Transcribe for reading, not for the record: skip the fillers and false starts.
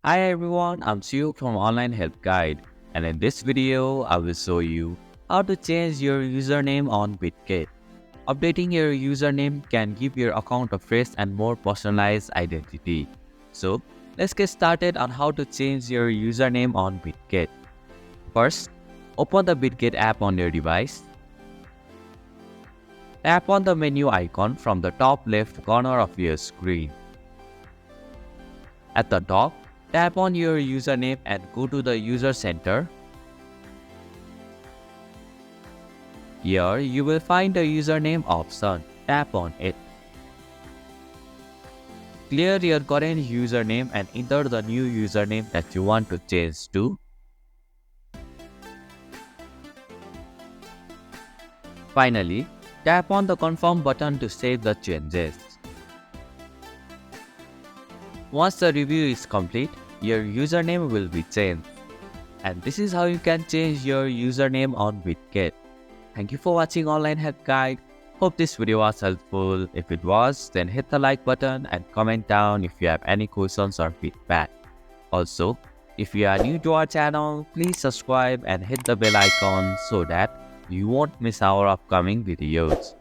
Hi everyone, I'm Siu from Online Help Guide, and in this video, I will show you how to change your username on Bitget. Updating your username can give your account a fresh and more personalized identity. So, let's get started on how to change your username on Bitget. First, open the Bitget app on your device. Tap on the menu icon from the top left corner of your screen. At the top, tap on your username and go to the User Center. Here, you will find the username option. Tap on it. Clear your current username and enter the new username that you want to change to. Finally, tap on the Confirm button to save the changes. Once the review is complete, your username will be changed. And this is how you can change your username on Bitget. Thank you for watching Online Help Guide. Hope this video was helpful. If it was, then hit the like button and comment down if you have any questions or feedback. Also, if you are new to our channel, please subscribe and hit the bell icon so that you won't miss our upcoming videos.